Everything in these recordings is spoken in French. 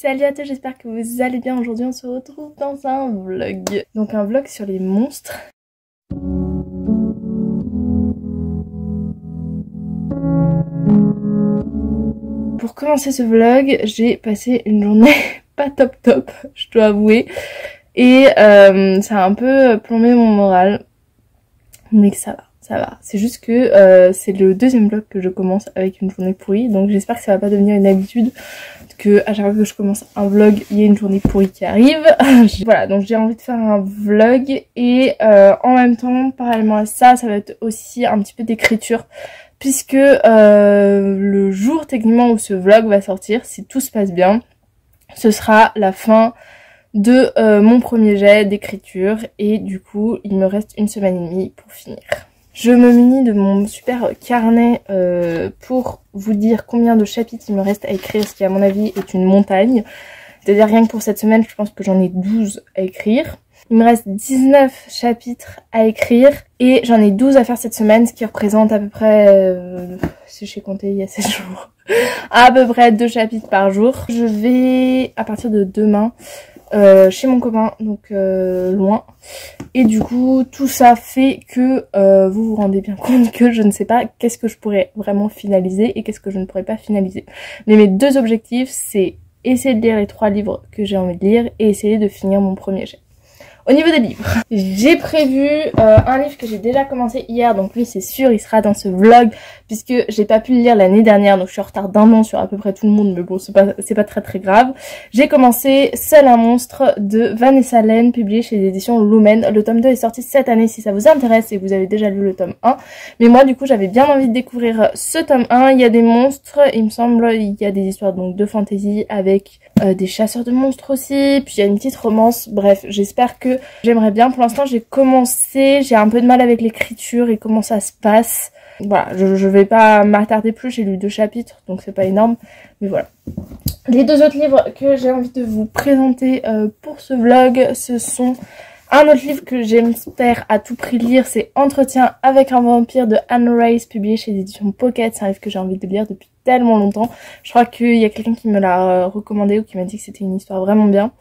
Salut à tous, j'espère que vous allez bien. Aujourd'hui on se retrouve dans un vlog. Donc un vlog sur les monstres. Pour commencer ce vlog, j'ai passé une journée pas top, je dois avouer. Et ça a un peu plombé mon moral. Mais ça va. Ça va, c'est juste que c'est le deuxième vlog que je commence avec une journée pourrie, donc j'espère que ça va pas devenir une habitude, que à chaque fois que je commence un vlog, il y a une journée pourrie qui arrive. Voilà, donc j'ai envie de faire un vlog et en même temps, parallèlement à ça, ça va être aussi un petit peu d'écriture, puisque le jour techniquement où ce vlog va sortir, si tout se passe bien, ce sera la fin de mon premier jet d'écriture et du coup, il me reste une semaine et demie pour finir. Je me munis de mon super carnet pour vous dire combien de chapitres il me reste à écrire, ce qui à mon avis est une montagne. C'est-à-dire rien que pour cette semaine, je pense que j'en ai 12 à écrire. Il me reste 19 chapitres à écrire et j'en ai 12 à faire cette semaine, ce qui représente à peu près, si j'ai compté il y a 7 jours, à peu près 2 chapitres par jour. Je vais, à partir de demain, chez mon copain, donc loin. Et du coup, tout ça fait que vous vous rendez bien compte que je ne sais pas qu'est-ce que je pourrais vraiment finaliser et qu'est-ce que je ne pourrais pas finaliser. Mais mes deux objectifs, c'est essayer de lire les 3 livres que j'ai envie de lire et essayer de finir mon premier jet. Au niveau des livres, j'ai prévu un livre que j'ai déjà commencé hier, donc lui c'est sûr il sera dans ce vlog puisque j'ai pas pu le lire l'année dernière, donc je suis en retard d'un an sur à peu près tout le monde, mais bon c'est pas très grave. J'ai commencé Seul un monstre de Vanessa Len, publié chez les éditions Lumen. Le tome 2 est sorti cette année si ça vous intéresse et que vous avez déjà lu le tome 1. Mais moi du coup j'avais bien envie de découvrir ce tome 1, il y a des monstres, il me semble, il y a des histoires donc de fantasy avec des chasseurs de monstres aussi, puis il y a une petite romance, bref j'espère que j'aimerais bien. Pour l'instant j'ai commencé, j'ai un peu de mal avec l'écriture et comment ça se passe. Voilà, je vais pas m'attarder plus, j'ai lu 2 chapitres donc c'est pas énorme, mais voilà. Les 2 autres livres que j'ai envie de vous présenter pour ce vlog, ce sont un autre livre que j'espère à tout prix lire, c'est Entretien avec un vampire de Anne Rice, publié chez les éditions Pocket. C'est un livre que j'ai envie de lire depuis tellement longtemps. Je crois qu'il y a quelqu'un qui me l'a recommandé ou qui m'a dit que c'était une histoire vraiment bien.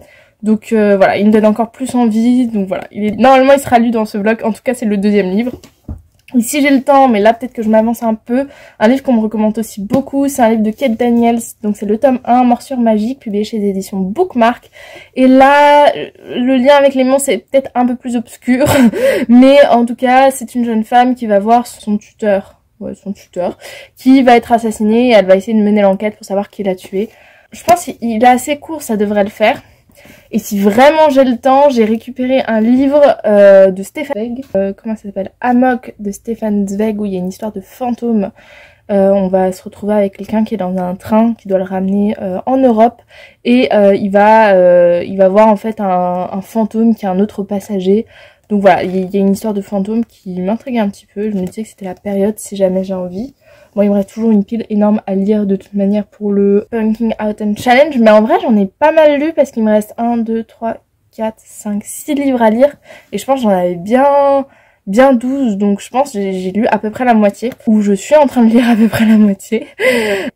Donc voilà, il me donne encore plus envie. Donc voilà, normalement il sera lu dans ce vlog. En tout cas c'est le 2e livre. Ici j'ai le temps, mais là peut-être que je m'avance un peu. Un livre qu'on me recommande aussi beaucoup, c'est un livre de Kate Daniels. Donc c'est le tome 1, Morsure magique, publié chez les éditions Bookmark. Et là, le lien avec les monstres est peut-être un peu plus obscur. Mais en tout cas, c'est une jeune femme qui va voir son tuteur, qui va être assassiné. Et elle va essayer de mener l'enquête pour savoir qui l'a tué. Je pense qu'il est assez court, ça devrait le faire. Et si vraiment j'ai le temps, j'ai récupéré un livre de Stefan Zweig, comment ça s'appelle, Amok de Stefan Zweig, où il y a une histoire de fantôme. On va se retrouver avec quelqu'un qui est dans un train, qui doit le ramener en Europe. Et il va voir en fait un fantôme qui est un autre passager. Donc voilà, il y a une histoire de fantôme qui m'intriguait un petit peu. Je me disais que c'était la période si jamais j'ai envie. Bon, il me reste toujours une pile énorme à lire de toute manière pour le Punking Autumn Challenge. Mais en vrai, j'en ai pas mal lu parce qu'il me reste 1, 2, 3, 4, 5, 6 livres à lire. Et je pense que j'en avais bien 12. Donc je pense que j'ai lu à peu près la moitié. Ou je suis en train de lire à peu près la moitié.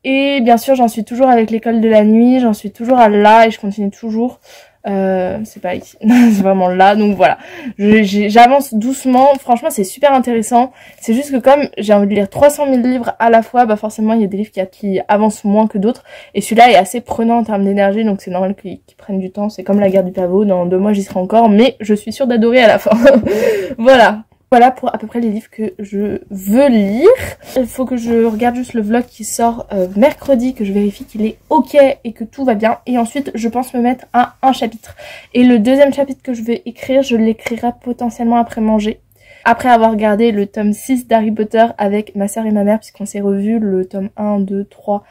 Et bien sûr, j'en suis toujours avec l'école de la nuit. J'en suis toujours à là et je continue toujours. C'est pas ici, c'est vraiment là, donc voilà, j'avance doucement. Franchement c'est super intéressant, c'est juste que comme j'ai envie de lire 300 000 livres à la fois, bah forcément il y a des livres qui avancent moins que d'autres, et celui-là est assez prenant en termes d'énergie, donc c'est normal qu'ils prennent du temps. C'est comme La guerre du pavot, dans 2 mois j'y serai encore, mais je suis sûre d'adorer à la fin. Voilà pour à peu près les livres que je veux lire. Il faut que je regarde juste le vlog qui sort mercredi, que je vérifie qu'il est ok et que tout va bien. Et ensuite, je pense me mettre à un chapitre. Et le 2e chapitre que je vais écrire, je l'écrirai potentiellement après manger. Après avoir regardé le tome 6 d'Harry Potter avec ma soeur et ma mère, puisqu'on s'est revu le tome 1, 2, 3,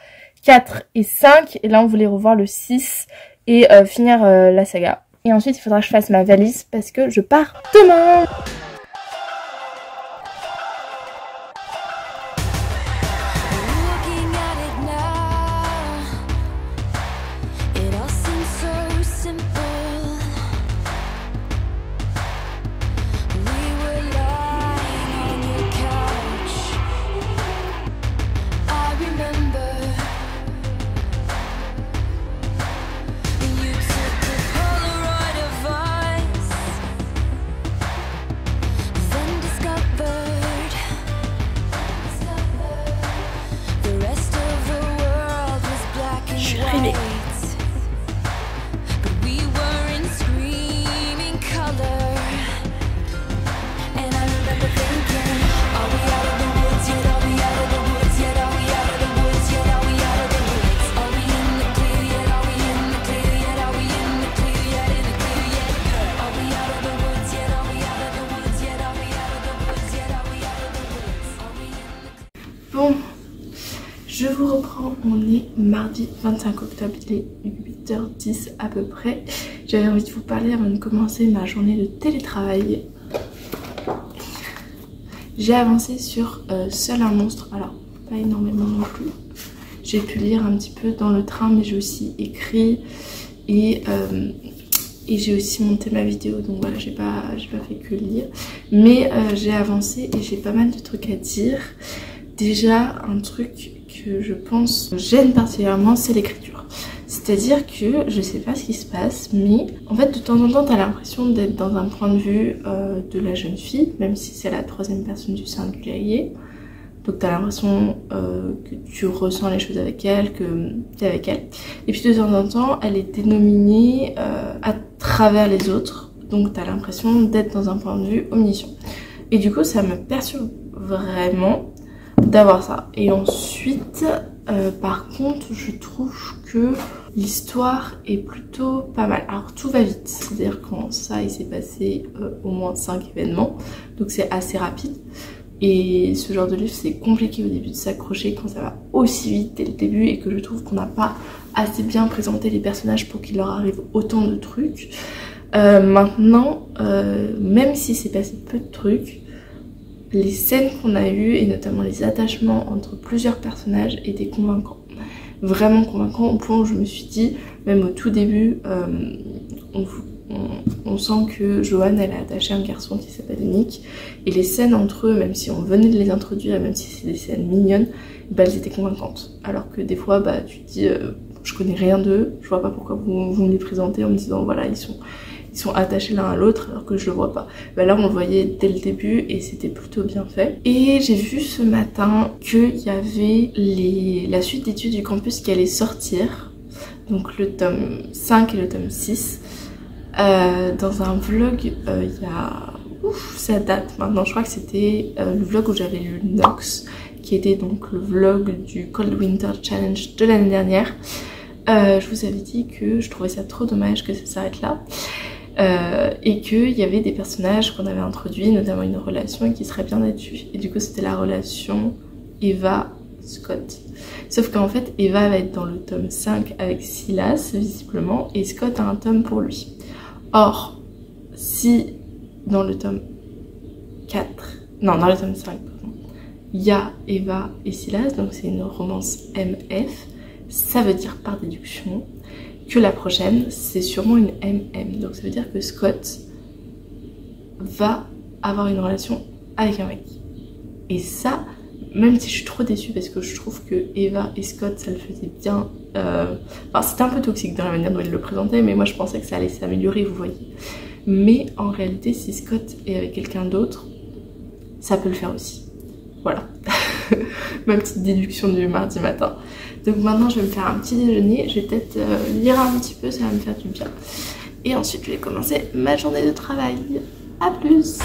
4 et 5. Et là, on voulait revoir le 6 et finir la saga. Et ensuite, il faudra que je fasse ma valise parce que je pars demain. l'instant on est mardi 25 octobre, il est 8h10 à peu près. J'avais envie de vous parler avant de commencer ma journée de télétravail. J'ai avancé sur Seul un monstre, alors pas énormément non plus. J'ai pu lire un petit peu dans le train, mais j'ai aussi écrit et j'ai aussi monté ma vidéo, donc voilà, j'ai pas fait que lire. Mais j'ai avancé et j'ai pas mal de trucs à dire. Déjà, un truc que je pense gêne particulièrement, c'est l'écriture. C'est-à-dire que je sais pas ce qui se passe, mais en fait de temps en temps t'as l'impression d'être dans un point de vue de la jeune fille, même si c'est la troisième personne du singulier. Donc t'as l'impression que tu ressens les choses avec elle, que t'es avec elle. Et puis de temps en temps, elle est dénominée à travers les autres. Donc t'as l'impression d'être dans un point de vue omniscient. Et du coup ça me perturbe vraiment d'avoir ça. Et ensuite, par contre, je trouve que l'histoire est plutôt pas mal. Alors tout va vite, c'est-à-dire quand ça il s'est passé au moins 5 événements, donc c'est assez rapide. Et ce genre de livre c'est compliqué au début de s'accrocher quand ça va aussi vite dès le début et que je trouve qu'on n'a pas assez bien présenté les personnages pour qu'il leur arrive autant de trucs. Maintenant, même si c'est passé peu de trucs, les scènes qu'on a eues et notamment les attachements entre plusieurs personnages étaient convaincants. Vraiment convaincants au point où je me suis dit, même au tout début, on sent que Joanne elle est attachée à un garçon qui s'appelle Nick. Et les scènes entre eux, même si on venait de les introduire, même si c'est des scènes mignonnes, bah, elles étaient convaincantes. Alors que des fois, bah, tu te dis, je connais rien d'eux, je vois pas pourquoi vous me les présentez en me disant, voilà, ils sont attachés l'un à l'autre alors que je le vois pas. Bah là on le voyait dès le début et c'était plutôt bien fait. Et j'ai vu ce matin qu'il y avait la suite d'études du campus qui allait sortir. Donc le tome 5 et le tome 6. Dans un vlog il y a... Ouf, ça date maintenant. Je crois que c'était le vlog où j'avais lu Nox, qui était donc le vlog du Cold Winter Challenge de l'année dernière. Je vous avais dit que je trouvais ça trop dommage que ça s'arrête là. Et qu'il y avait des personnages qu'on avait introduits, notamment une relation qui serait bien là-dessus. Et du coup c'était la relation Eva-Scott. Sauf qu'en fait Eva va être dans le tome 5 avec Silas visiblement et Scott a un tome pour lui. Or si dans le tome 4, non dans le tome 5 pardon, il y a Eva et Silas, donc c'est une romance MF, ça veut dire par déduction que la prochaine c'est sûrement une MM. Donc ça veut dire que Scott va avoir une relation avec un mec. Et ça, même si je suis trop déçue parce que je trouve que Eva et Scott ça le faisait bien. Enfin c'était un peu toxique dans la manière dont il le présentait, mais moi je pensais que ça allait s'améliorer, vous voyez. Mais en réalité si Scott est avec quelqu'un d'autre, ça peut le faire aussi. Voilà. Ma petite déduction du mardi matin. Donc maintenant je vais me faire un petit déjeuner, je vais peut-être lire un petit peu, ça va me faire du bien. Et ensuite je vais commencer ma journée de travail. A plus!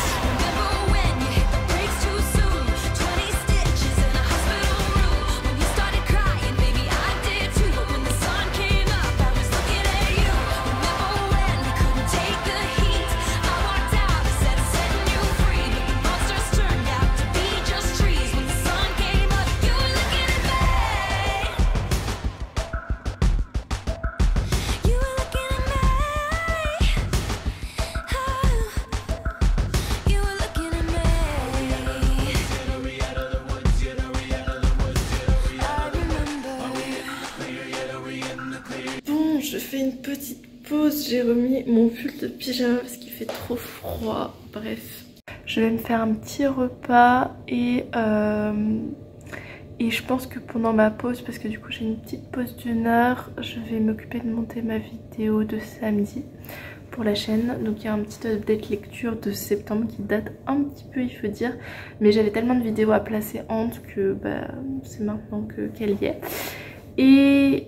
Je fais une petite pause, j'ai remis mon pull de pyjama parce qu'il fait trop froid, bref. Je vais me faire un petit repas et je pense que pendant ma pause, parce que du coup j'ai une petite pause d'1 heure, je vais m'occuper de monter ma vidéo de samedi pour la chaîne. Donc il y a un petit update lecture de septembre qui date un petit peu il faut dire, mais j'avais tellement de vidéos à placer entre que bah, c'est maintenant qu'elle y est. Et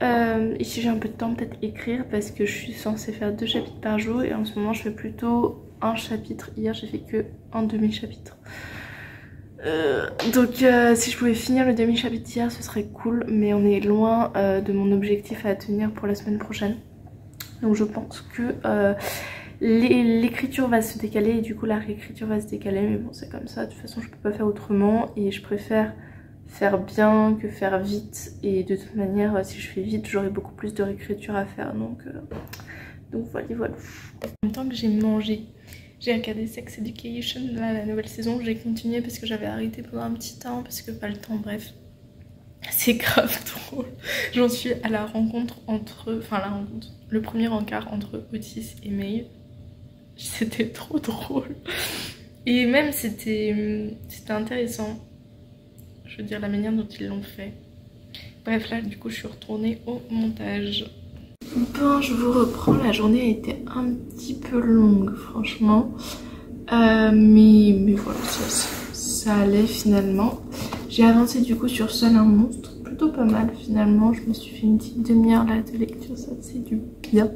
si j'ai un peu de temps peut-être écrire parce que je suis censée faire 2 chapitres par jour et en ce moment je fais plutôt un chapitre. Hier j'ai fait que un demi-chapitre. Donc si je pouvais finir le demi-chapitre hier ce serait cool, mais on est loin de mon objectif à tenir pour la semaine prochaine. Donc je pense que l'écriture va se décaler et du coup la réécriture va se décaler, mais bon c'est comme ça, de toute façon je peux pas faire autrement et je préfère faire bien que faire vite. Et de toute manière, si je fais vite, j'aurai beaucoup plus de réécriture à faire. Donc voilà, voilà. En même temps que j'ai mangé, j'ai regardé Sex Education, là, la nouvelle saison. J'ai continué parce que j'avais arrêté pendant un petit temps, parce que pas le temps, bref. C'est grave drôle. J'en suis à la rencontre entre... Enfin, la rencontre. Le premier encart entre Otis et Maeve. C'était trop drôle. Et même, c'était intéressant. Je veux dire, la manière dont ils l'ont fait. Bref, là, du coup, je suis retournée au montage. Bon, je vous reprends. La journée a été un petit peu longue, franchement. Mais voilà, ça allait finalement. J'ai avancé du coup sur Seul un monstre. Plutôt pas mal finalement. Je me suis fait une petite demi-heure là de lecture. Ça, c'est du bien.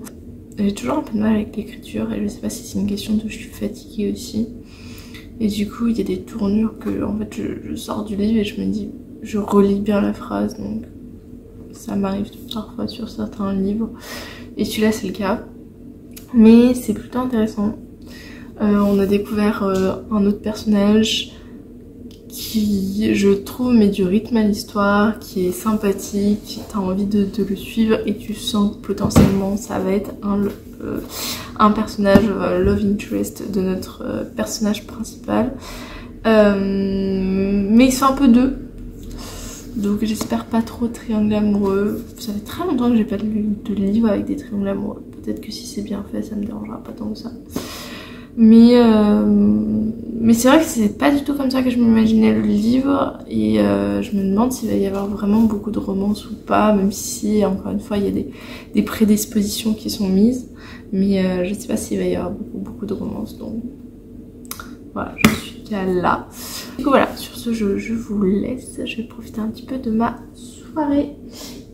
J'ai toujours un peu de mal avec l'écriture. Et je sais pas si c'est une question de je suis fatiguée aussi. Et du coup, il y a des tournures que en fait je sors du livre et je me dis, je relis bien la phrase, donc ça m'arrive parfois sur certains livres. Et celui-là, c'est le cas. Mais c'est plutôt intéressant. On a découvert un autre personnage qui, je trouve, met du rythme à l'histoire, qui est sympathique, t'as envie de le suivre et tu sens que potentiellement ça va être un personnage love interest de notre personnage principal. Mais ils sont un peu deux, donc j'espère pas trop triangle amoureux. Ça fait très longtemps que j'ai pas lu de livre avec des triangles amoureux. Peut-être que si c'est bien fait, ça me dérangera pas tant que ça. Mais c'est vrai que c'est pas du tout comme ça que je m'imaginais le livre. Et je me demande s'il va y avoir vraiment beaucoup de romance ou pas. Même si, encore une fois, il y a des prédispositions qui sont mises. Mais je sais pas s'il va y avoir beaucoup de romance. Donc voilà, je suis qu'à là. Du coup voilà, sur ce je vous laisse. Je vais profiter un petit peu de ma soirée.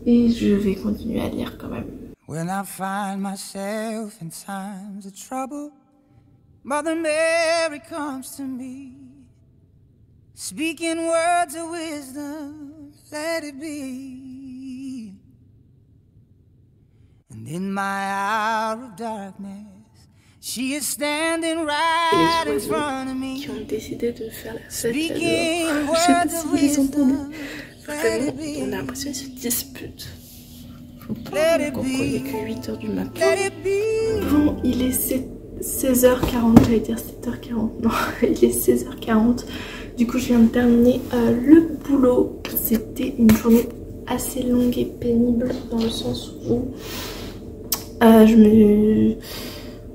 Et je vais continuer à lire quand même. When I find myself in times of trouble, Mother Mary comes to me, speaking words of wisdom, let it be. And in my hour of darkness, she is standing right in front of me, qui ont décidé de faire la fête. Je sais pas si vous les entendez. Vraiment, on a l'impression qu'ils se disputent. Faut pas qu'on croyait que 8h du matin. Bon, il est 16h40, j'allais dire 7h40, non, il est 16h40. Du coup, je viens de terminer le boulot. C'était une journée assez longue et pénible dans le sens où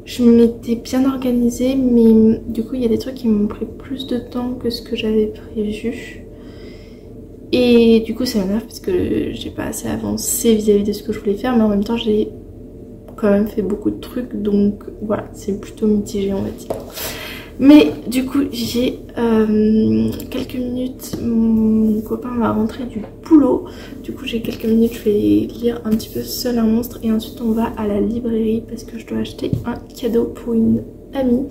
je m'étais bien organisée, mais du coup, il y a des trucs qui m'ont pris plus de temps que ce que j'avais prévu. Et du coup, ça m'énerve parce que j'ai pas assez avancé vis-à-vis de ce que je voulais faire, mais en même temps, j'ai quand même fait beaucoup de trucs, donc voilà, c'est plutôt mitigé, on va dire. Mais du coup, j'ai quelques minutes, mon copain va rentrer du boulot, du coup j'ai quelques minutes, je vais lire un petit peu Seul un monstre et ensuite on va à la librairie parce que je dois acheter un cadeau pour une amie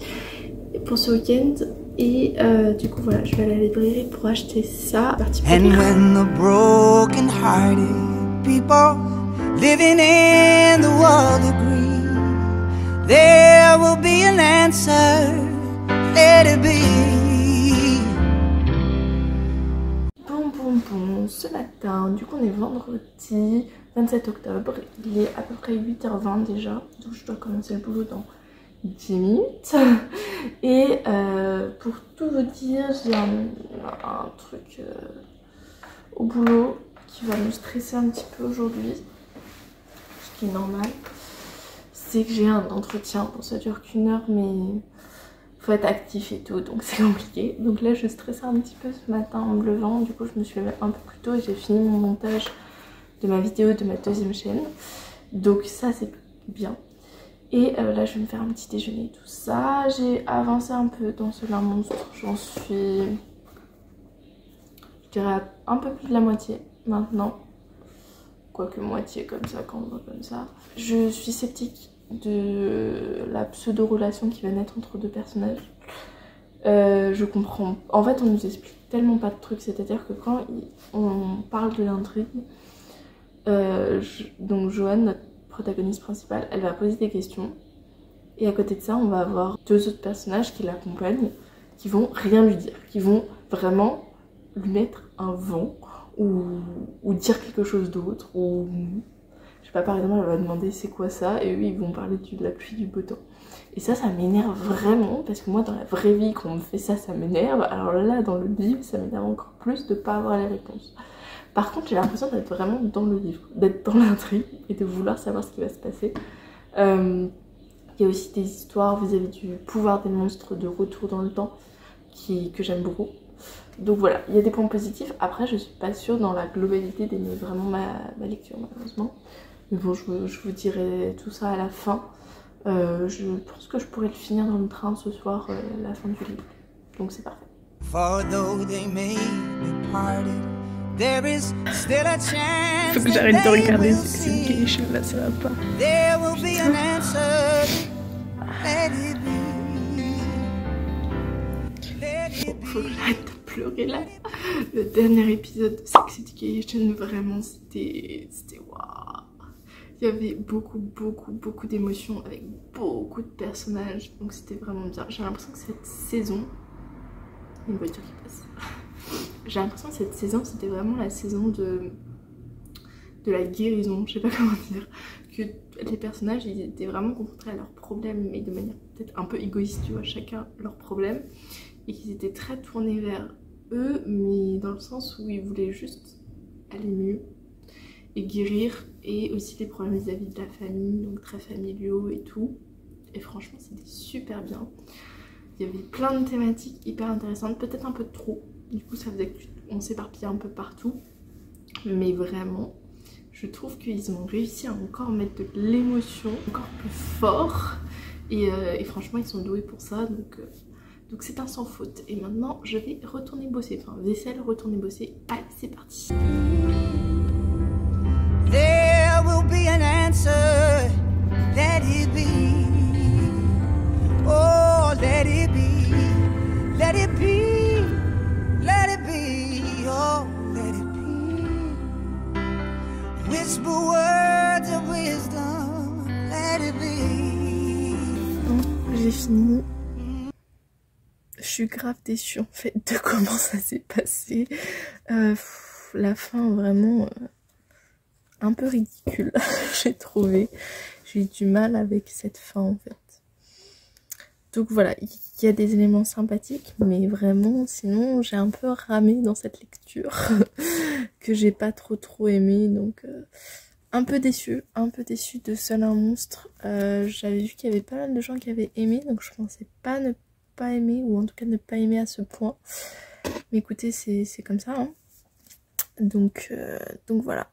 pour ce week-end. Et du coup voilà, je vais à la librairie pour acheter ça. And when the broken hearted people living in the world agree, there will be an answer, let it be. Bon, ce matin, du coup on est vendredi 27 octobre, il est à peu près 8h20 déjà, donc je dois commencer le boulot dans 10 minutes. Et pour tout vous dire, j'ai un truc au boulot qui va me stresser un petit peu aujourd'hui, ce qui est normal. C'est que j'ai un entretien, bon ça dure qu'1 heure, mais faut être actif et tout, donc c'est compliqué. Donc là je stressais un petit peu ce matin en me levant, du coup je me suis levée un peu plus tôt et j'ai fini mon montage de ma vidéo de ma deuxième chaîne. Donc ça c'est bien. Et là je vais me faire un petit déjeuner et tout ça. J'ai avancé un peu dans Seul un monstre, j'en suis, je dirais, un peu plus de la moitié maintenant. Quoique moitié comme ça quand on voit comme ça. Je suis sceptique de la pseudo-relation qui va naître entre deux personnages. Je comprends. En fait on nous explique tellement pas de trucs, c'est-à-dire que quand on parle de l'intrigue, donc Joanne, notre protagoniste principale, elle va poser des questions et à côté de ça on va avoir deux autres personnages qui l'accompagnent, qui vont rien lui dire, qui vont vraiment lui mettre un vent ou dire quelque chose d'autre, ou je sais pas, par exemple elle va demander c'est quoi ça, et eux ils vont parler de la pluie, du beau temps. Et ça m'énerve vraiment, parce que moi dans la vraie vie quand on me fait ça, ça m'énerve. Alors là dans le livre ça m'énerve encore plus de pas avoir les réponses. Par contre j'ai l'impression d'être vraiment dans le livre, d'être dans l'intrigue et de vouloir savoir ce qui va se passer. Il y a aussi des histoires vis-à-vis du pouvoir des monstres, de retour dans le temps, que j'aime beaucoup. Donc voilà, il y a des points positifs. Après je suis pas sûre dans la globalité d'aimer vraiment ma lecture malheureusement. Mais bon, je vous dirai tout ça à la fin. Je pense que je pourrais le finir dans le train ce soir, la fin du livre. Donc c'est parfait. Faut que j'arrête de regarder Sex Education, là ça va pas. Faut que j'arrête de pleurer là. Le dernier épisode de Sex Education, vraiment c'était waouh. Il y avait beaucoup d'émotions avec beaucoup de personnages, donc c'était vraiment bien. J'ai l'impression que cette saison... Il y a une voiture qui passe. J'ai l'impression que cette saison c'était vraiment la saison de la guérison, je sais pas comment dire. Que les personnages ils étaient vraiment confrontés à leurs problèmes, mais de manière peut-être un peu égoïste, tu vois, chacun leurs problèmes. Et qu'ils étaient très tournés vers eux, mais dans le sens où ils voulaient juste aller mieux et guérir, et aussi les problèmes vis-à-vis de la famille, donc très familiaux et tout. Et franchement c'était super bien. Il y avait plein de thématiques hyper intéressantes, peut-être un peu trop, du coup ça faisait qu'on s'éparpillait un peu partout, mais vraiment je trouve qu'ils ont réussi à encore mettre de l'émotion encore plus fort, et franchement ils sont doués pour ça, donc c'est un sans faute. Et maintenant je vais retourner bosser, enfin vaisselle, retourner bosser. Allez c'est parti. There will be an answer, let it be. Oh, let it be, let it be, let it be, oh, let it be. Whisper words of wisdom, let it be. Bon, j'ai fini. Je suis grave déçue en fait de comment ça s'est passé. La fin vraiment un peu ridicule, j'ai trouvé. J'ai eu du mal avec cette fin en fait. Donc voilà, il y a des éléments sympathiques, mais vraiment sinon j'ai un peu ramé dans cette lecture que j'ai pas trop aimé, donc un peu déçue de Seul un monstre. J'avais vu qu'il y avait pas mal de gens qui avaient aimé, donc je pensais pas ne pas aimer, ou en tout cas ne pas aimer à ce point. Mais écoutez, c'est comme ça, hein. Donc voilà,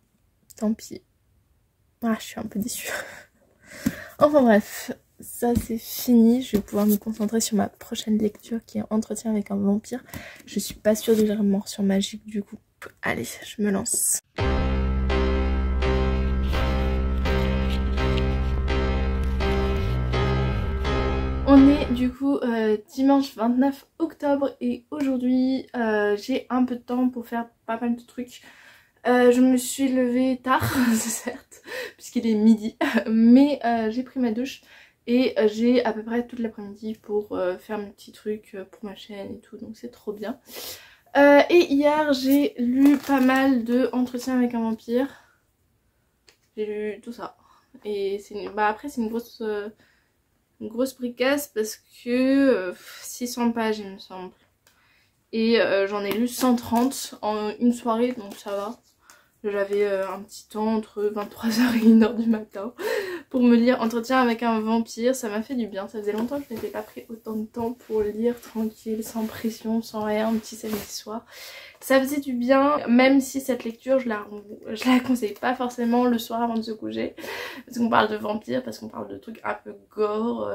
tant pis. Ah, je suis un peu déçue. Enfin bref, ça c'est fini. Je vais pouvoir me concentrer sur ma prochaine lecture qui est Entretien avec un vampire. Je suis pas sûre de lire Morsure magique du coup. Allez, je me lance. On est du coup dimanche 29 octobre et aujourd'hui j'ai un peu de temps pour faire pas mal de trucs. Je me suis levée tard, certes, puisqu'il est midi, mais j'ai pris ma douche et j'ai à peu près toute l'après-midi pour faire mes petits trucs pour ma chaîne et tout, donc c'est trop bien. Et hier j'ai lu pas mal de Entretien avec un vampire. J'ai lu tout ça. Et après c'est une grosse bricasse parce que 600 pages il me semble. Et j'en ai lu 130 en une soirée, donc ça va. J'avais un petit temps entre 23h et 1h du matin pour me lire Entretien avec un vampire. Ça m'a fait du bien, ça faisait longtemps que je n'étais pas pris autant de temps pour lire tranquille, sans pression, sans rien, un petit samedi soir. Ça faisait du bien, même si cette lecture je la conseille pas forcément le soir avant de se coucher. Parce qu'on parle de vampires, parce qu'on parle de trucs un peu gore,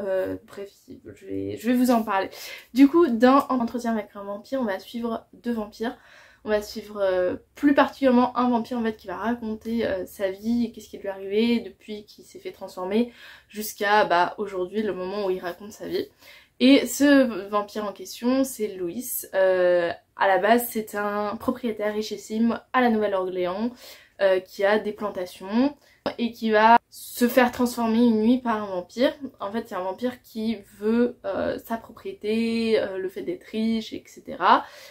bref, je vais vous en parler. Du coup, dans Entretien avec un vampire, on va suivre deux vampires. On va suivre plus particulièrement un vampire en fait qui va raconter sa vie et qu'est-ce qui lui est arrivé depuis qu'il s'est fait transformer jusqu'à aujourd'hui, le moment où il raconte sa vie. Et ce vampire en question, c'est Louis. À la base, c'est un propriétaire richissime à la Nouvelle-Orléans qui a des plantations et qui va se faire transformer une nuit par un vampire. En fait, il y a un vampire qui veut sa propriété, le fait d'être riche, etc.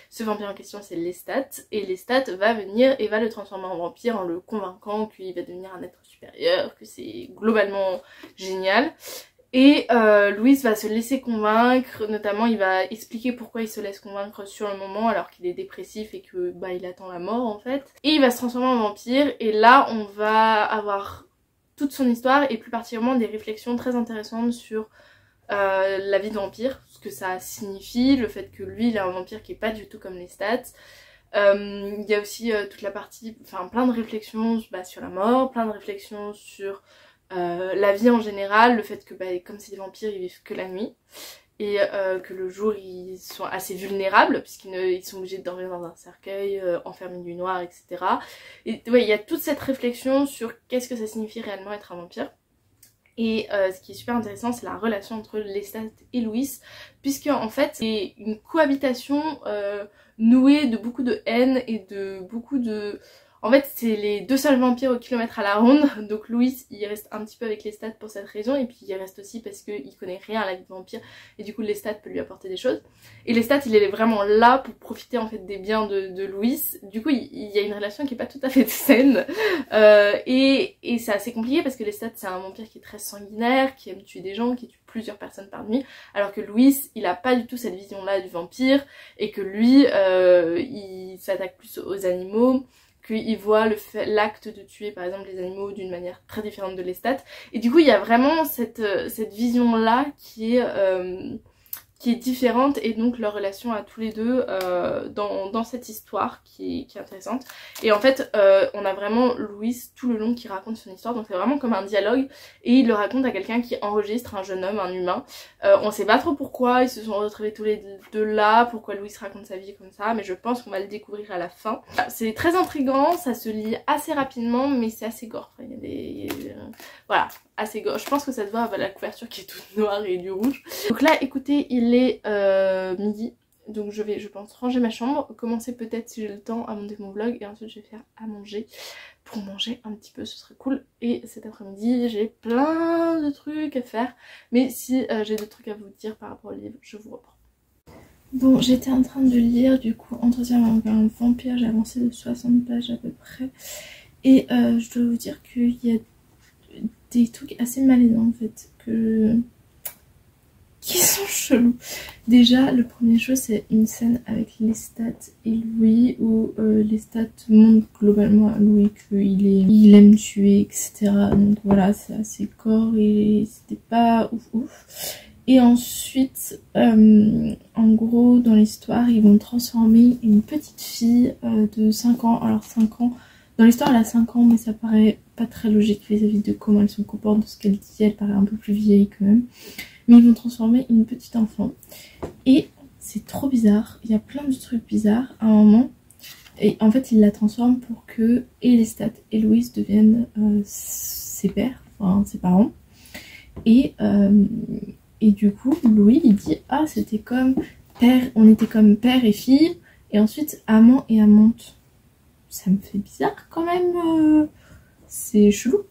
Ce vampire en question, c'est Lestat, et Lestat va venir et va le transformer en vampire en le convainquant qu'il va devenir un être supérieur, que c'est globalement génial. Et Louis va se laisser convaincre, notamment il va expliquer pourquoi il se laisse convaincre sur le moment alors qu'il est dépressif et que bah il attend la mort en fait. Et il va se transformer en vampire et là on va avoir toute son histoire et plus particulièrement des réflexions très intéressantes sur la vie de vampire, ce que ça signifie, le fait que lui il est un vampire qui est pas du tout comme Lestat. Il y a aussi toute la partie, enfin plein de réflexions sur la mort, plein de réflexions sur la vie en général, le fait que comme c'est des vampires ils vivent que la nuit et que le jour ils sont assez vulnérables puisqu'ils sont obligés de dormir dans un cercueil, enfermés de nuit noire, etc. Et ouais, il y a toute cette réflexion sur qu'est-ce que ça signifie réellement être un vampire. Et ce qui est super intéressant, c'est la relation entre Lestat et Louis, puisque en fait c'est une cohabitation nouée de beaucoup de haine et de beaucoup de... En fait c'est les deux seuls vampires au kilomètre à la ronde, donc Louis il reste un petit peu avec Lestat pour cette raison, et puis il reste aussi parce qu'il connaît rien à la vie de vampire, et du coup Lestat peut lui apporter des choses. Et Lestat il est vraiment là pour profiter en fait des biens de Louis, du coup il y a une relation qui est pas tout à fait saine, et c'est assez compliqué parce que Lestat c'est un vampire qui est très sanguinaire, qui aime tuer des gens, qui tue plusieurs personnes par nuit, alors que Louis il a pas du tout cette vision là du vampire, et que lui il s'attaque plus aux animaux, qu'il voit l'acte de tuer par exemple les animaux d'une manière très différente de Lestat, et du coup il y a vraiment cette vision là qui est différente, et donc leur relation à tous les deux dans cette histoire qui est intéressante. Et en fait on a vraiment Louis tout le long qui raconte son histoire, donc c'est vraiment comme un dialogue, et il le raconte à quelqu'un qui enregistre, un jeune homme, un humain. On sait pas trop pourquoi ils se sont retrouvés tous les deux là, pourquoi Louis raconte sa vie comme ça, mais je pense qu'on va le découvrir à la fin. C'est très intriguant, ça se lit assez rapidement, mais c'est assez gore. Enfin, il y a des... voilà, assez gore. Je pense que ça se voit à la couverture qui est toute noire et du rouge. Donc là écoutez, il est midi, donc je vais, je pense, ranger ma chambre, commencer peut-être si j'ai le temps à monter mon vlog, et ensuite je vais faire à manger pour manger un petit peu, ce serait cool. Et cet après-midi j'ai plein de trucs à faire, mais si j'ai des trucs à vous dire par rapport au livre, je vous reprends. Bon, j'étais en train de lire du coup Entretien avec un vampire, j'ai avancé de 60 pages à peu près, et je dois vous dire qu'il y a des trucs assez malaisants en fait, qui sont chelous. Déjà, le premier chose, c'est une scène avec Lestat et Louis, où Lestat montre globalement à Louis il aime tuer, etc. Donc voilà, c'est assez gore et c'était pas ouf ouf. Et ensuite, en gros, dans l'histoire, ils vont transformer une petite fille de 5 ans. Alors 5 ans, dans l'histoire elle a 5 ans, mais ça paraît pas très logique vis-à-vis de comment elle se comporte, de ce qu'elle dit, elle paraît un peu plus vieille quand même. Mais ils vont transformer une petite enfant. Et c'est trop bizarre, il y a plein de trucs bizarres à un moment. Et en fait ils la transforment pour que et Lestat et Louis deviennent ses pères, enfin ses parents. Et du coup Louis il dit ah c'était comme père, on était comme père et fille, et ensuite amant et amante. Ça me fait bizarre quand même, c'est chelou.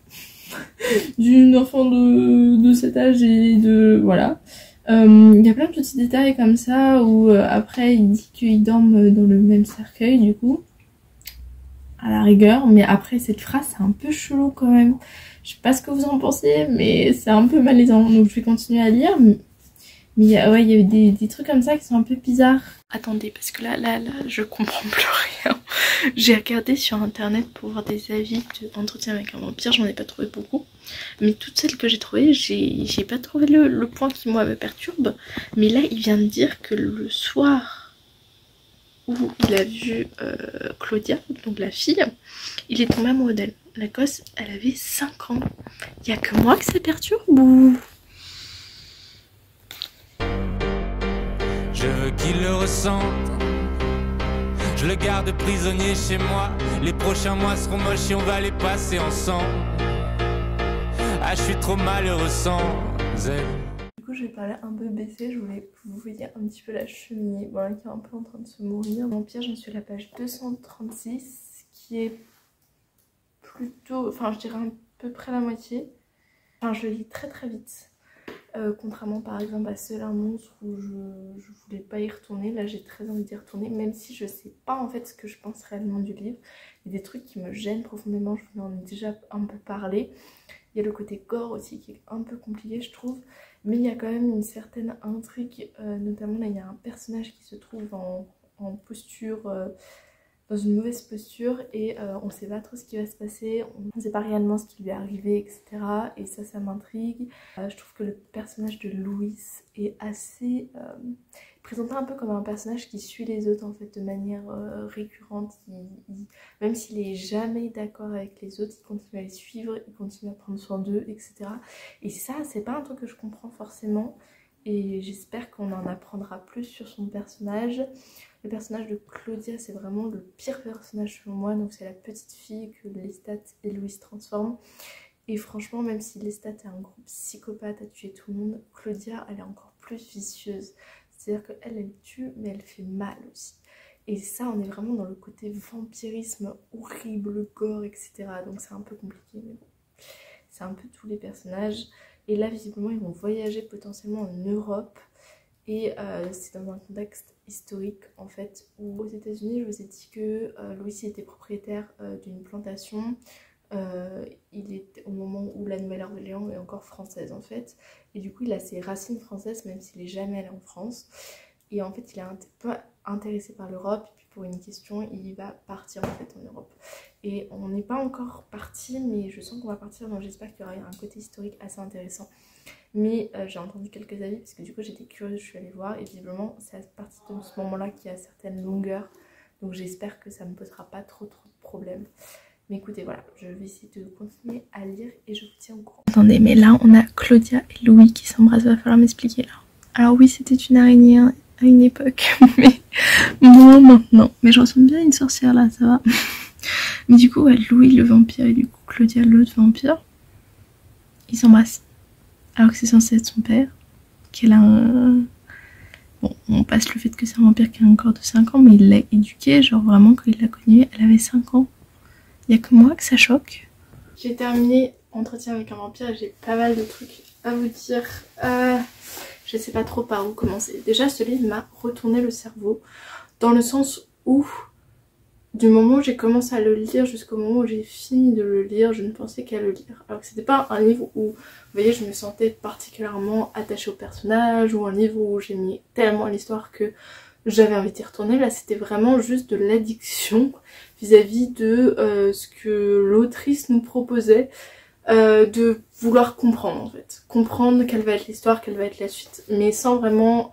D'une enfant de cet âge et de... voilà. Il y a plein de petits détails comme ça où après il dit qu'ils dorment dans le même cercueil du coup. À la rigueur, mais après cette phrase c'est un peu chelou quand même. Je sais pas ce que vous en pensez, mais c'est un peu malaisant. Donc je vais continuer à lire. Mais il y a des trucs comme ça qui sont un peu bizarres. Attendez, parce que là, je comprends plus rien. J'ai regardé sur internet pour voir des avis d'entretien avec un vampire, j'en ai pas trouvé beaucoup. Mais toutes celles que j'ai trouvées, j'ai pas trouvé le point qui moi me perturbe. Mais là, il vient de dire que le soir où il a vu Claudia, donc la fille, il est tombé amoureux d'elle. La gosse, elle avait 5 ans. Il y a que moi que ça perturbe ou... Je veux qu'il le ressente. Je le garde prisonnier chez moi. Les prochains mois seront moches et on va les passer ensemble. Ah, je suis trop malheureux sans elle. Du coup, je vais parler un peu baissé. Je voulais que vous voyez un petit peu la cheminée, voilà, qui est un peu en train de se mourir. Vampire, j'en suis à la page 236, qui est plutôt, enfin je dirais à peu près la moitié. Enfin je le lis très très vite. Contrairement par exemple à Seul un monstre où je voulais pas y retourner. Là j'ai très envie d'y retourner, même si je sais pas en fait ce que je pense réellement du livre. Il y a des trucs qui me gênent profondément, je vous en ai déjà un peu parlé. Il y a le côté gore aussi qui est un peu compliqué je trouve. Mais il y a quand même une certaine intrigue, notamment là il y a un personnage qui se trouve en posture, dans une mauvaise posture et on sait pas trop ce qui va se passer, on sait pas réellement ce qui lui est arrivé, etc. Et ça m'intrigue. Je trouve que le personnage de Louis est assez présenté un peu comme un personnage qui suit les autres en fait de manière récurrente. Même s'il est jamais d'accord avec les autres, il continue à les suivre, il continue à prendre soin d'eux, etc. Et ça, c'est pas un truc que je comprends forcément. Et j'espère qu'on en apprendra plus sur son personnage. Le personnage de Claudia, c'est vraiment le pire personnage selon moi. Donc c'est la petite fille que Lestat et Louis transforment. Et franchement, même si Lestat est un gros psychopathe à tuer tout le monde, Claudia, elle est encore plus vicieuse. C'est-à-dire qu'elle, elle tue, mais elle fait mal aussi. Et ça, on est vraiment dans le côté vampirisme horrible, gore, etc. Donc c'est un peu compliqué, mais bon. C'est un peu tous les personnages. Et là, visiblement, ils vont voyager potentiellement en Europe. Et c'est dans un contexte historique, en fait, où aux États-Unis, je vous ai dit que Louis était propriétaire d'une plantation. Il est au moment où la Nouvelle-Orléans est encore française, en fait. Et du coup, il a ses racines françaises, même s'il n'est jamais allé en France. Et en fait, il est un peu intéressé par l'Europe. Et puis, pour une question, il va partir, en fait, en Europe. Et on n'est pas encore parti, mais je sens qu'on va partir, donc j'espère qu'il y aura un côté historique assez intéressant. Mais j'ai entendu quelques avis, parce que du coup j'étais curieuse, je suis allée voir, et visiblement c'est à partir de ce moment-là qu'il y a certaines longueurs, donc j'espère que ça ne me posera pas trop de problèmes. Mais écoutez, voilà, je vais essayer de continuer à lire et je vous tiens au courant. Attendez, mais là on a Claudia et Louis qui s'embrassent, va falloir m'expliquer là. Alors oui, c'était une araignée à une époque, mais moins maintenant. Mais je ressemble bien à une sorcière là, ça va. Mais du coup, ouais, Louis le vampire et du coup Claudia l'autre vampire, ils s'embrassent. Alors que c'est censé être son père, qu'elle a un... Bon, on passe le fait que c'est un vampire qui a un corps de 5 ans, mais il l'a éduquée, genre vraiment quand il l'a connue, elle avait 5 ans. Il n'y a que moi que ça choque. J'ai terminé Entretien avec un vampire et j'ai pas mal de trucs à vous dire. Je sais pas trop par où commencer. Déjà, ce livre m'a retourné le cerveau, dans le sens où... Du moment où j'ai commencé à le lire jusqu'au moment où j'ai fini de le lire, je ne pensais qu'à le lire. Alors que c'était pas un livre où, vous voyez, je me sentais particulièrement attachée au personnage, ou un livre où j'aimais tellement l'histoire que j'avais envie d'y retourner. Là, c'était vraiment juste de l'addiction vis-à-vis de ce que l'autrice nous proposait, de vouloir comprendre en fait. Comprendre quelle va être l'histoire, quelle va être la suite, mais sans vraiment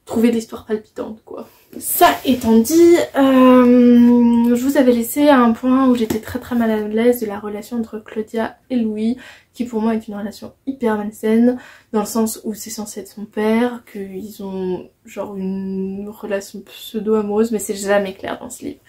trouver l'histoire palpitante quoi. Ça étant dit, je vous avais laissé à un point où j'étais très mal à l'aise de la relation entre Claudia et Louis, qui pour moi est une relation hyper malsaine, dans le sens où c'est censé être son père, qu'ils ont genre une relation pseudo-amoureuse, mais c'est jamais clair dans ce livre.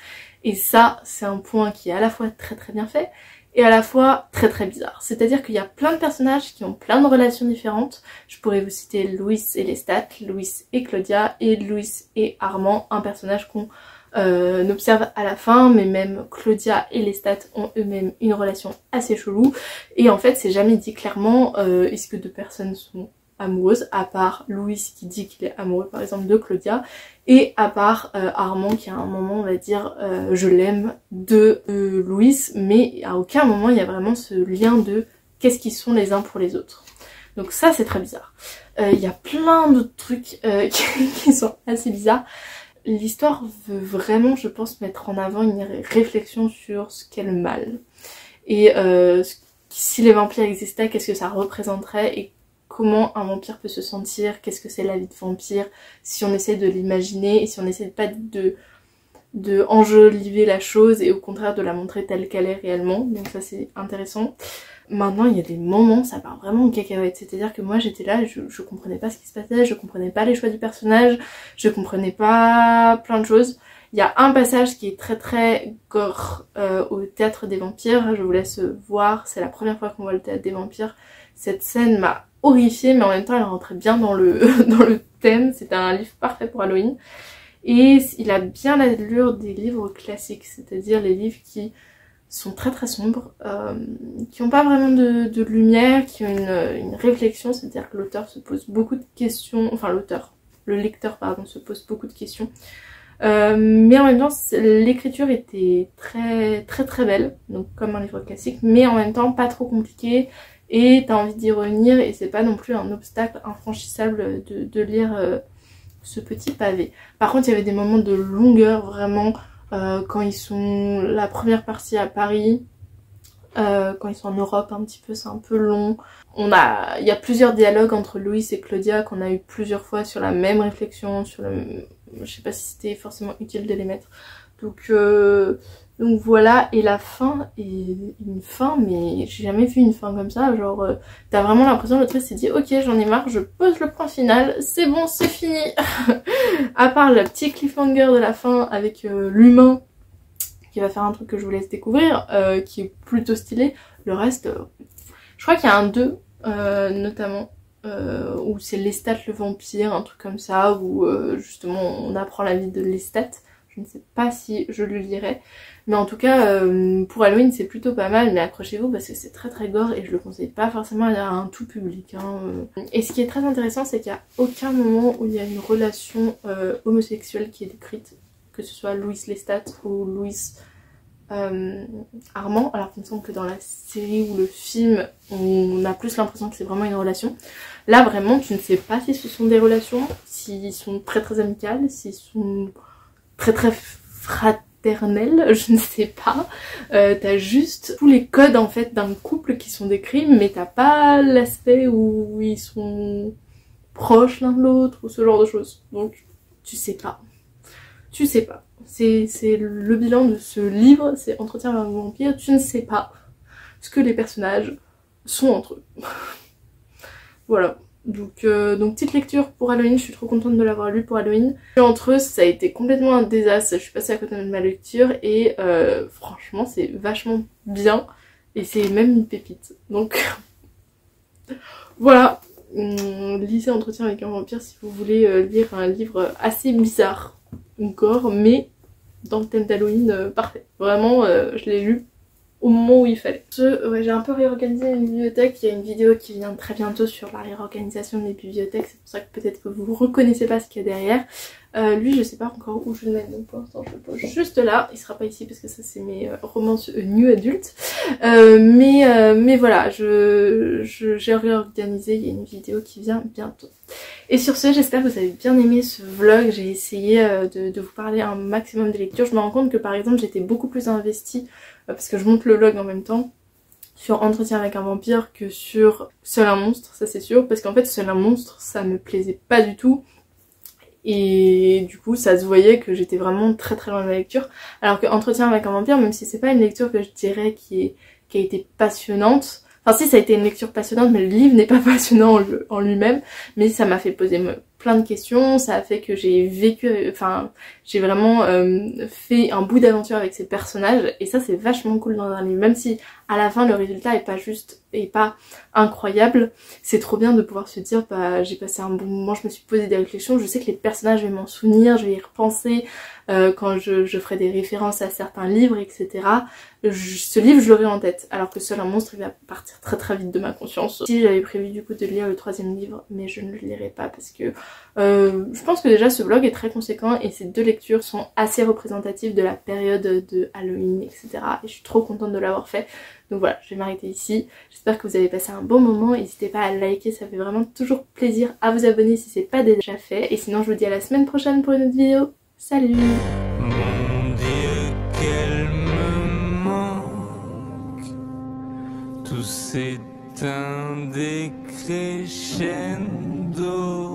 Et ça, c'est un point qui est à la fois très bien fait, et à la fois très bizarre. C'est-à-dire qu'il y a plein de personnages qui ont plein de relations différentes. Je pourrais vous citer Louis et Lestat, Louis et Claudia, et Louis et Armand, un personnage qu'on observe à la fin, mais même Claudia et Lestat ont eux-mêmes une relation assez chelou. Et en fait, c'est jamais dit clairement est-ce que deux personnes sont amoureuses, à part Louis qui dit qu'il est amoureux par exemple de Claudia, et à part Armand qui à un moment on va dire je l'aime de Louis, mais à aucun moment il y a vraiment ce lien de qu'est-ce qu'ils sont les uns pour les autres. Donc ça c'est très bizarre. Il y a plein d'autres trucs qui sont assez bizarres. L'histoire veut vraiment, je pense, mettre en avant une réflexion sur ce qu'est le mal. Et si les vampires existaient, qu'est-ce que ça représenterait et comment un vampire peut se sentir, qu'est-ce que c'est la vie de vampire, si on essaie de l'imaginer et si on essaie pas de enjoliver la chose et au contraire de la montrer telle qu'elle est réellement. Donc ça c'est intéressant. Maintenant il y a des moments, ça part vraiment en cacahuète, c'est-à-dire que moi j'étais là, je comprenais pas ce qui se passait, je comprenais pas les choix du personnage, je comprenais pas plein de choses. Il y a un passage qui est très gore au théâtre des vampires, je vous laisse voir, c'est la première fois qu'on voit le théâtre des vampires. Cette scène m'a horrifiée, mais en même temps elle rentrait bien dans le thème, c'était un livre parfait pour Halloween. Et il a bien l'allure des livres classiques, c'est-à-dire les livres qui sont très très sombres, qui n'ont pas vraiment de lumière, qui ont une réflexion, c'est-à-dire que l'auteur se pose beaucoup de questions, enfin le lecteur pardon, se pose beaucoup de questions. Mais en même temps l'écriture était très très très belle, donc comme un livre classique, mais en même temps pas trop compliqué et t'as envie d'y revenir et c'est pas non plus un obstacle infranchissable de lire ce petit pavé. Par contre il y avait des moments de longueur vraiment quand ils sont la première partie à Paris, quand ils sont en Europe un petit peu, c'est un peu long. Il y a plusieurs dialogues entre Louis et Claudia qu'on a eu plusieurs fois sur la même réflexion, je sais pas si c'était forcément utile de les mettre. Donc voilà, et la fin est une fin, mais j'ai jamais vu une fin comme ça, genre t'as vraiment l'impression que l'autrice s'est dit ok j'en ai marre, je pose le point final, c'est bon, c'est fini. À part le petit cliffhanger de la fin avec l'humain qui va faire un truc que je vous laisse découvrir, qui est plutôt stylé, le reste, je crois qu'il y a un 2 notamment, où c'est Lestat le vampire, un truc comme ça, où justement on apprend la vie de Lestat. Je ne sais pas si je le lirai, mais en tout cas pour Halloween c'est plutôt pas mal, mais accrochez-vous parce que c'est très très gore et je le conseille pas forcément à un tout public, hein. Et ce qui est très intéressant c'est qu'il n'y a aucun moment où il y a une relation homosexuelle qui est décrite, que ce soit Louis Lestat ou Louis Armand, alors qu'il me semble que dans la série ou le film on a plus l'impression que c'est vraiment une relation. Là vraiment tu ne sais pas si ce sont des relations, s'ils sont très très amicales, s'ils sont très très fraternels, je ne sais pas. T'as juste tous les codes en fait d'un couple qui sont décrits, mais t'as pas l'aspect où ils sont proches l'un de l'autre ou ce genre de choses. Donc tu sais pas. Tu sais pas. C'est le bilan de ce livre, c'est Entretien avec un vampire, tu ne sais pas ce que les personnages sont entre eux. Voilà. Donc petite lecture pour Halloween, je suis trop contente de l'avoir lu pour Halloween. Entre eux ça a été complètement un désastre, je suis passée à côté de ma lecture et franchement c'est vachement bien et c'est même une pépite. Donc voilà, lisez Entretien avec un vampire si vous voulez lire un livre assez bizarre, gore, mais dans le thème d'Halloween parfait. Vraiment je l'ai lu au moment où il fallait. Ouais, j'ai un peu réorganisé une bibliothèque, il y a une vidéo qui vient très bientôt sur la réorganisation des bibliothèques, c'est pour ça que peut-être que vous reconnaissez pas ce qu'il y a derrière. Lui je sais pas encore où je le mets, donc pour l'instant je le pose juste là, il sera pas ici parce que ça c'est mes romances new adultes. Mais voilà, j'ai réorganisé, il y a une vidéo qui vient bientôt. Et sur ce, j'espère que vous avez bien aimé ce vlog, j'ai essayé de vous parler un maximum des lectures. Je me rends compte que par exemple j'étais beaucoup plus investie, parce que je monte le vlog en même temps, sur Entretien avec un vampire que sur Seul un monstre, ça c'est sûr, parce qu'en fait Seul un monstre ça me plaisait pas du tout. Et du coup ça se voyait que j'étais vraiment très très loin de la lecture, alors que Entretien avec un vampire, même si c'est pas une lecture que je dirais qui a été passionnante, enfin si ça a été une lecture passionnante mais le livre n'est pas passionnant en lui-même, mais ça m'a fait poser plein de questions, ça a fait que j'ai vécu, enfin j'ai vraiment fait un bout d'aventure avec ces personnages et ça c'est vachement cool dans un livre, même si à la fin le résultat est pas incroyable, c'est trop bien de pouvoir se dire bah j'ai passé un bon moment, je me suis posé des réflexions, je sais que les personnages je vais m'en souvenir, je vais y repenser quand je ferai des références à certains livres, etc. Ce livre je l'aurai en tête, alors que Seul un monstre il va partir très très vite de ma conscience. Si j'avais prévu du coup de lire le 3e livre, mais je ne le lirai pas parce que je pense que déjà ce vlog est très conséquent et ces 2 lectures sont assez représentatives de la période de Halloween, etc. Et je suis trop contente de l'avoir fait. Donc voilà, je vais m'arrêter ici. J'espère que vous avez passé un bon moment. N'hésitez pas à liker, ça fait vraiment toujours plaisir. À vous abonner si c'est pas déjà fait. Et sinon je vous dis à la semaine prochaine pour une autre vidéo. Salut! Mon Dieu, qu'elle me manque. Tout s'éteint décrescendo.